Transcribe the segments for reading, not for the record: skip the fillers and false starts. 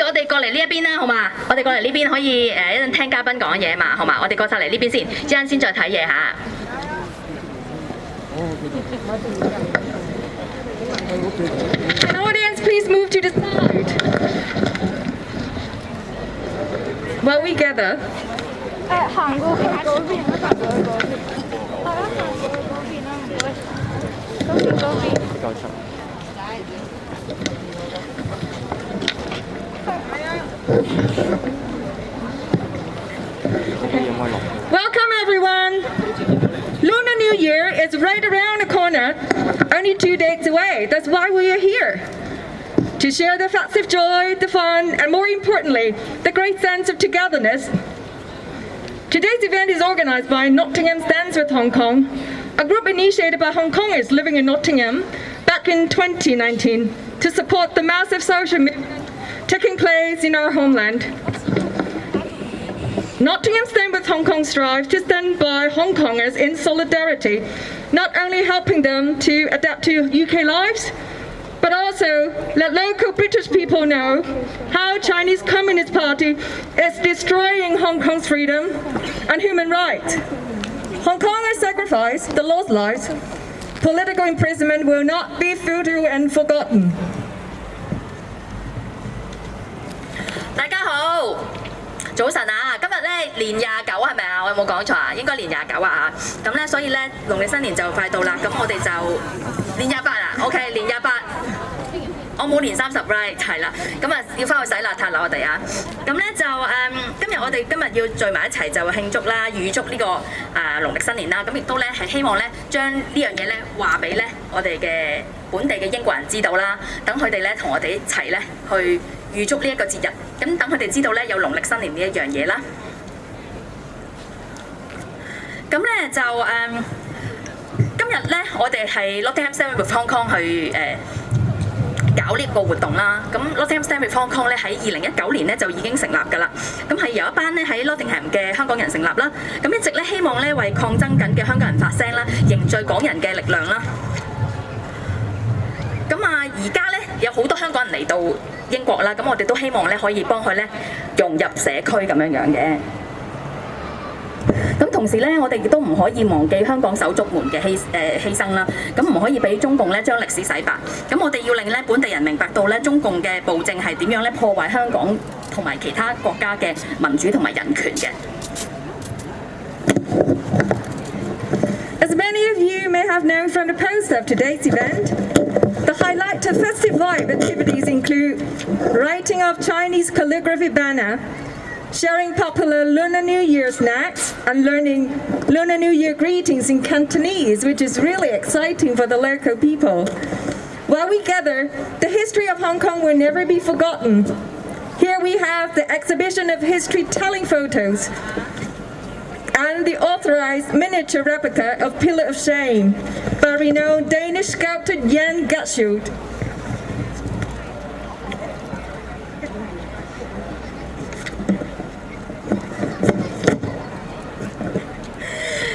如我哋過嚟呢一邊啦，好嘛？我哋過嚟呢邊可以一陣聽嘉賓講嘢嘛，好嘛？我哋過晒嚟呢邊先，一陣先再睇嘢嚇。An audience, please move to the side while we gather. 行過去嗰邊，行過去嗰邊，大家行過去嗰邊啦，唔該。嗰邊。Welcome everyone. Lunar New Year is right around the corner, only 2 days away. That's why we are here. To share the festive joy, the fun, and more importantly, the great sense of togetherness. Today's event is organized by Nottingham Stands with Hong Kong, a group initiated by Hong Kongers living in Nottingham back in 2019 to support the massive social movement taking place in our homeland. Nottingham Stand with Hong Kong strives to stand by Hong Kongers in solidarity, not only helping them to adapt to UK lives, but also let local British people know how Chinese Communist Party is destroying Hong Kong's freedom and human rights. Hong Kong has sacrificed the lost lives. Political imprisonment will not be futile and forgotten. 大家好，早晨啊！今日咧年29係咪啊？我有冇講錯啊？應該年29啊！咁咧，所以咧農曆新年就快到啦。咁我哋就年28啦。OK， 年28。我冇年30 right 係啦。咁啊要翻去洗邋遢啦我哋啊。咁咧就今日我哋今日要聚埋一齊就慶祝啦，預祝呢個農曆新年啦。咁亦都咧係希望咧將呢樣嘢咧話俾咧我哋嘅本地嘅英國人知道啦，等佢哋咧同我哋一齊咧去預祝呢一個節日，咁等佢哋知道咧有農曆新年呢一樣嘢啦。咁咧就今日咧我哋係 Nottingham Stand with Hong Kong 去搞呢個活動啦。咁 Nottingham Stand with Hong Kong 咧喺2019年咧就已經成立㗎啦。咁係由一班咧喺 Nottingham 嘅香港人成立啦。咁一直咧希望咧為抗爭緊嘅香港人發聲啦，凝聚港人嘅力量啦。咁而家咧有好多香港人嚟到英國啦，咁我哋都希望咧可以幫佢咧融入社區咁樣樣嘅。咁同時咧，我哋亦都唔可以忘記香港手足們嘅犧牲啦。咁唔可以俾中共咧將歷史洗白。咁我哋要令咧本地人明白到咧中共嘅暴政係點樣咧破壞香港同埋其他國家嘅民主同埋人權嘅。As many of you may have known from the poster of today's event, the highlight of festive vibe activities include writing of Chinese calligraphy banner, sharing popular Lunar New Year snacks, and learning Lunar New Year greetings in Cantonese, which is really exciting for the local people. While we gather, the history of Hong Kong will never be forgotten. Here we have the exhibition of history-telling photos and the authorized miniature replica of Pillar of Shame by renowned Danish sculptor Jan Gatschut.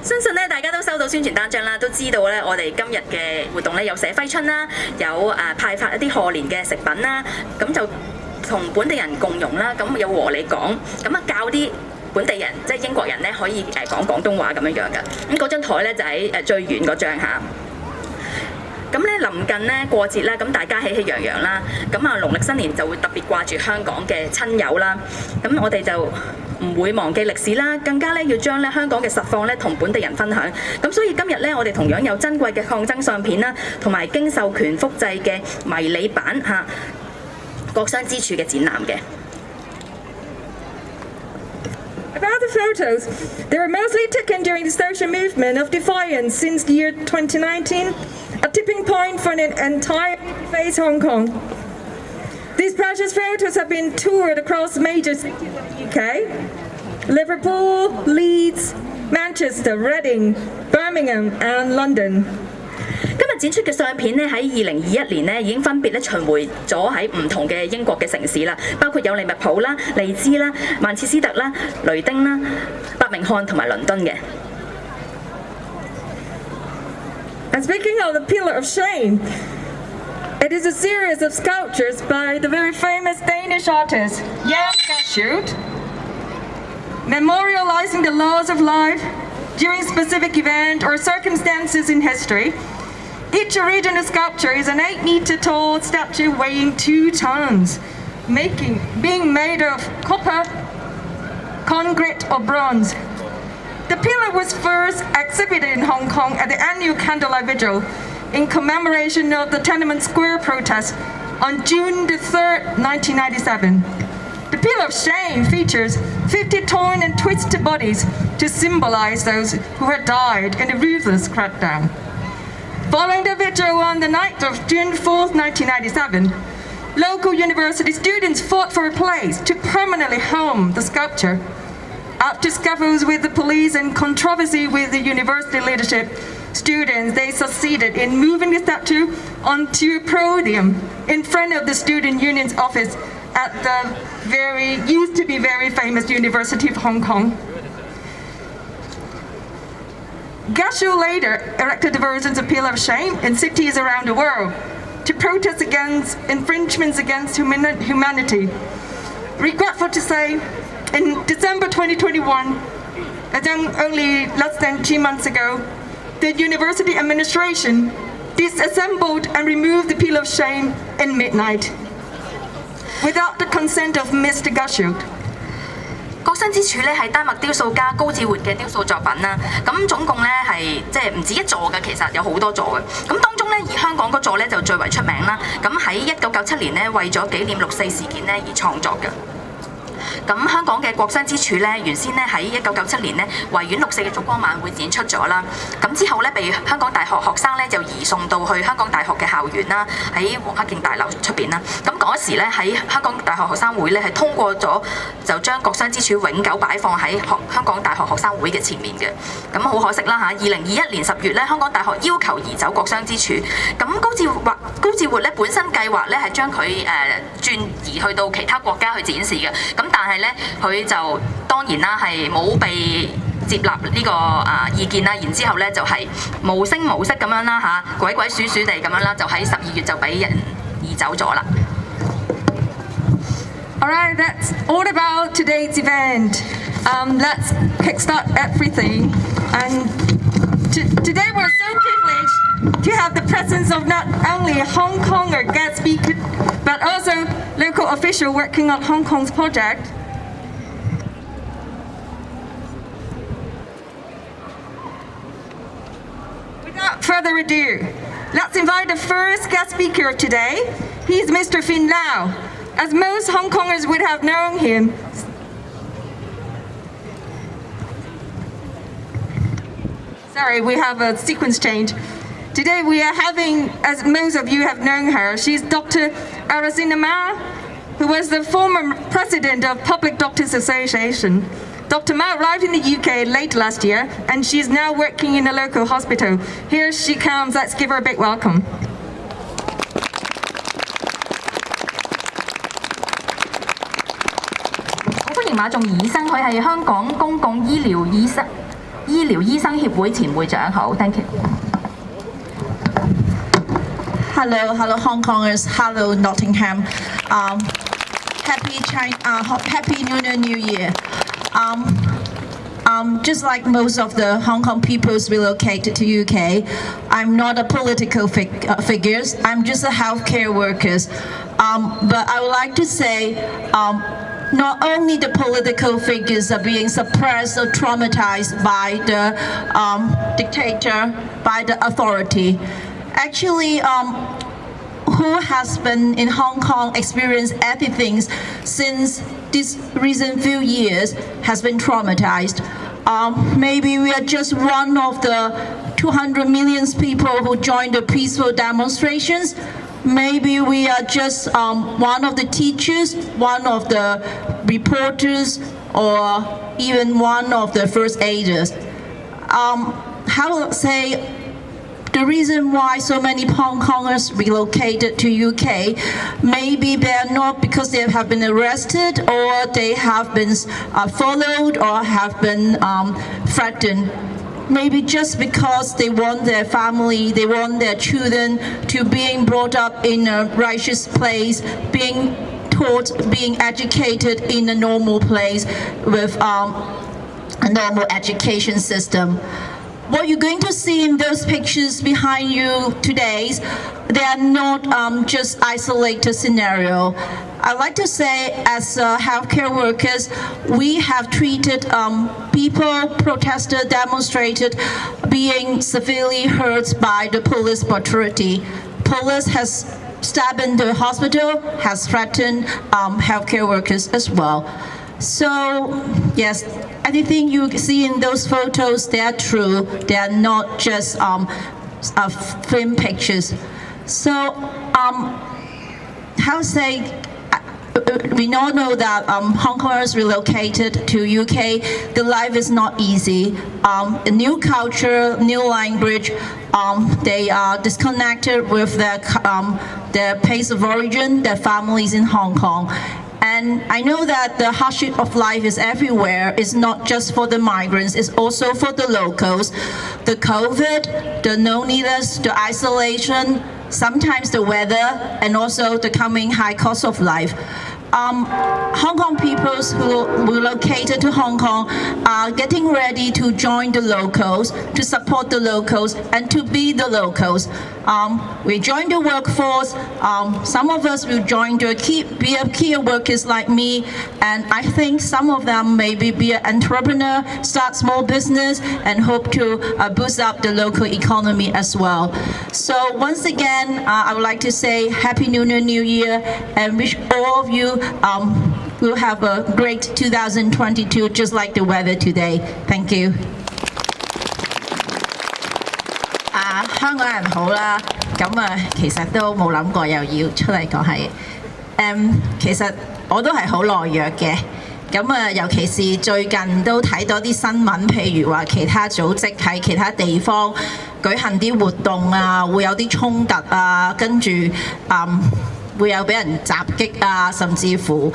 相信咧大家都收到宣傳單張啦，都知道咧我哋今日嘅活動咧有寫揮春啦，有派發一啲賀年嘅食品啦，咁就同本地人共融啦，咁有和你講，咁教啲本地人即係英國人咧可以講廣東話咁樣樣嘅。咁嗰張台咧就喺最遠嗰張嚇。咁咧臨近咧過節啦，咁大家喜氣洋洋啦，咁農曆新年就會特別掛住香港嘅親友啦。咁我哋就唔會忘記歷史啦，更加咧要將咧香港嘅實況咧同本地人分享。咁所以今日咧我哋同樣有珍貴嘅抗爭相片啦，同埋經授權複製嘅迷你版嚇各商之處嘅展覽嘅。About the photos, they were mostly taken during the social movement of defiance since the year 2019, a tipping point for an entire face Hong Kong. These precious photos have been toured across major cities of the UK, Liverpool, Leeds, Manchester, Reading, Birmingham and London. 今日展出嘅相片咧，喺2021年咧已經分別咧巡迴咗喺唔同嘅英國嘅城市啦，包括有利物浦啦、利茲啦、曼徹斯特啦、雷丁啦、伯明翰同埋倫敦嘅。And speaking of the Pillar of Shame, It is a series of sculptures by the very famous Danish artist Jan Schut, memorializing the laws of life during specific event or circumstances in history. Each original sculpture is an 8-meter tall statue weighing 2 tons, being made of copper, concrete or bronze. The pillar was first exhibited in Hong Kong at the annual Candlelight Vigil in commemoration of the Tiananmen Square protest on June the 3rd, 1997. The Pillar of Shame features 50 torn and twisted bodies to symbolize those who had died in the ruthless crackdown. Following the vigil on the night of June 4th, 1997, local university students fought for a place to permanently home the sculpture. After scuffles with the police and controversy with the university leadership, students, they succeeded in moving the statue onto a podium in front of the student union's office at the used to be very famous University of Hong Kong. Gashu later erected the versions of Pillar of Shame in cities around the world to protest against infringements against humanity. Regretful to say, in December 2021, only less than 2 months ago, the university administration disassembled and removed the Pillar of Shame in midnight, without the consent of Mr. Gashu. 國殤之柱咧係丹麥雕塑家高志活嘅雕塑作品啦，咁總共咧係即係唔止一座嘅，其實有好多座嘅。咁當中咧以香港嗰座咧就最為出名啦。咁喺1997年咧為咗紀念6·4事件咧而創作嘅。咁香港嘅國殤之柱咧，原先咧喺1997年咧維園6·4嘅燭光晚會展出咗啦。咁之後咧被香港大學學生咧就移送到去香港大學嘅校園啦，喺黃克競大樓出邊啦。咁嗰時咧喺香港大學學生會咧係通過咗，就將國殤之柱永久擺放喺香港大學學生會嘅前面嘅。咁好可惜啦嚇！2021年10月咧，香港大學要求移走國殤之柱。咁高志活咧本身計劃咧係將佢轉移去到其他國家去展示嘅。咁但係咧，佢就當然啦，係冇被接納呢個意見啦。然之後咧就係無聲無息咁樣啦嚇，鬼鬼祟祟地咁樣啦，就喺12月就俾人移走咗啦。Alright, that's all about today's event. Let's kickstart everything. And today we're so privileged to have the presence of not only Hong Konger guest speaker, but also local official working on Hong Kong's project. Without further ado, let's invite the first guest speaker of today. He's Mr. Fin Lau. As most Hong Kongers would have known him, sorry, we have a sequence change. Today we are having, as most of you have known her, she's Dr. Arasina Ma, who was the former president of Public Doctors Association. Dr. Ma arrived in the UK late last year, and she's now working in a local hospital. Here she comes, let's give her a big welcome. 歡迎馬仲儀醫生，佢係香港公共醫療醫生協會前會長。好 ，thank you。Hello, Hong Kongers. Hello, Nottingham. Happy New Year. Just like most of the Hong Kong peoples relocated to UK, I'm not a political figure. I'm just a healthcare worker. But I would like to say, not only the political figures are being suppressed or traumatized by the dictator, by the authority. Actually, who has been in Hong Kong experienced everything since these recent few years has been traumatized. Maybe we are just one of the 200 million people who joined the peaceful demonstrations. Maybe we are just one of the teachers, one of the reporters, or even one of the first aiders. How to say, the reason why so many Hong Kongers relocated to UK, maybe they are not because they have been arrested or they have been followed or have been threatened. maybe just because they want their family, they want their children to being brought up in a righteous place, being taught, being educated in a normal place with a normal education system. What you're going to see in those pictures behind you today, they are not just isolated scenario. I like to say, as healthcare workers, we have treated people, protested, demonstrated, being severely hurt by the police brutality. Police has stabbed in the hospital, has threatened healthcare workers as well. So, yes, anything you see in those photos, they are true. They are not just film pictures. So, how say, we all know that Hong Kongers relocated to UK, the life is not easy. A new culture, new language, they are disconnected with their place of origin, their families in Hong Kong. And I know that the hardship of life is everywhere. It's not just for the migrants, it's also for the locals. The COVID, the loneliness, the isolation, sometimes the weather, and also the coming high cost of life. Hong Kong peoples who relocated to Hong Kong are getting ready to join the locals, to support the locals, and to be the locals. We join the workforce. Some of us will join to be a key workers like me, and I think some of them maybe be an entrepreneur, start small business, and hope to boost up the local economy as well. So once again, I would like to say Happy New Year, and wish all of you will have a great 2022, just like the weather today. Thank you. 香港人好啦，咁其實都冇諗過又要出嚟講下嘢。其實我都係好懦弱嘅。咁尤其是最近都睇到啲新聞，譬如話其他組織喺其他地方舉行啲活動啊，會有啲衝突啊，跟住會有俾人襲擊啊，甚至乎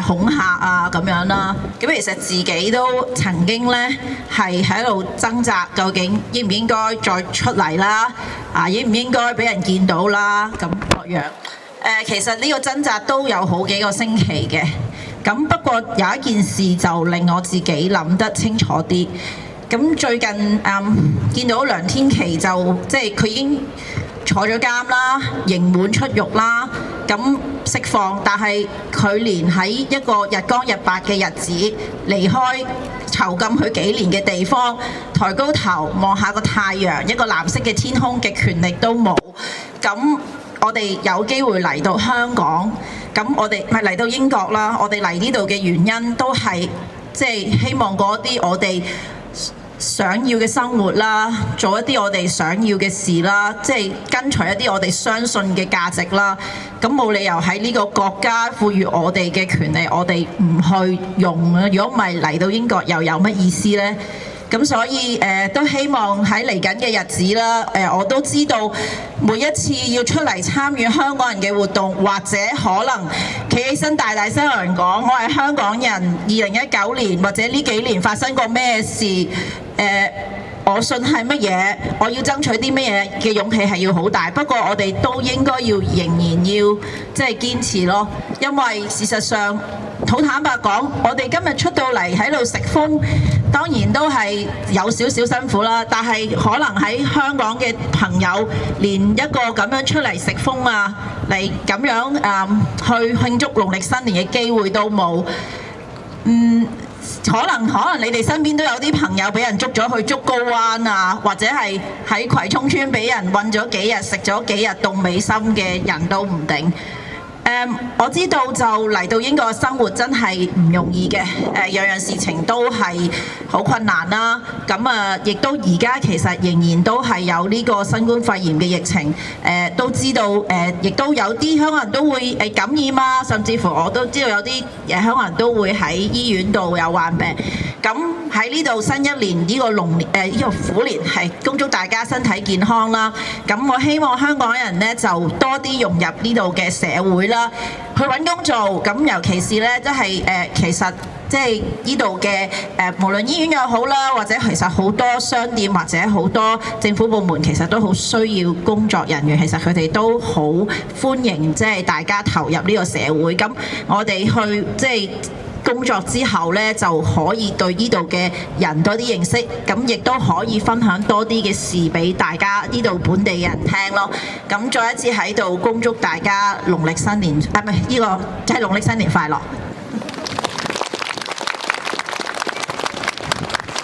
恐嚇啊咁樣啦。咁其實自己都曾經咧係喺度掙扎，究竟應唔應該再出嚟啦？應唔應該俾人見到啦？咁各樣。其實呢個掙扎都有好幾個星期嘅。咁不過有一件事就令我自己諗得清楚啲。咁最近見到梁天琪就即係佢已經坐咗監啦，刑滿出獄啦，咁釋放，但係佢連喺一個日光日白嘅日子離開囚禁佢幾年嘅地方，抬高頭望下個太陽，一個藍色嘅天空嘅權力都冇。咁我哋有機會嚟到香港，咁我哋咪嚟到英國啦。我哋嚟呢度嘅原因都係即係希望嗰啲我哋想要嘅生活啦，做一啲我哋想要嘅事啦，即係跟隨一啲我哋相信嘅價值啦。咁冇理由喺呢個國家賦予我哋嘅權利，我哋唔去用啊！如果唔係嚟到英國又有乜意思呢？咁所以都希望喺嚟緊嘅日子啦，我都知道每一次要出嚟參與香港人嘅活動，或者可能企起身大聲同人講，我係香港人，2019年或者呢幾年發生過咩事，我信係乜嘢，我要爭取啲乜嘢嘅勇氣係要好大。不過我哋都應該要仍然要即係堅持咯，因為事實上好坦白講，我哋今日出到嚟喺度食風，當然都係有少少辛苦啦。但係可能喺香港嘅朋友，連一個咁樣出嚟食風啊，嚟咁樣去慶祝農曆新年嘅機會都冇。可能你哋身邊都有啲朋友俾人捉咗去竹篙灣啊，或者係喺葵涌村俾人韞咗幾日，食咗幾日凍美心嘅人都唔定。我知道就嚟到英國生活真係唔容易嘅，樣樣事情都係好困難啦。咁亦都而家其實仍然都係有呢個新冠肺炎嘅疫情，都知道亦都有啲香港人都會感染啊，甚至乎我都知道有啲香港人都會喺醫院度有患病。咁喺呢度新一年呢個呢個虎年係恭祝大家身體健康啦。咁我希望香港人呢就多啲融入呢度嘅社會啦，去揾工做。咁尤其是呢，即係其實即係呢度嘅無論醫院又好啦，或者其實好多商店或者好多政府部門其實都好需要工作人員，其實佢哋都好歡迎即係大家投入呢個社會。咁我哋去即係工作之後呢，就可以對呢度嘅人多啲認識，咁亦都可以分享多啲嘅事俾大家呢度本地嘅人聽咯。咁再一次喺度恭祝大家農曆新年，唔係呢個即係農曆新年快樂。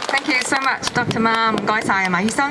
Thank you so much, Dr. Ma， 唔該晒馬醫生。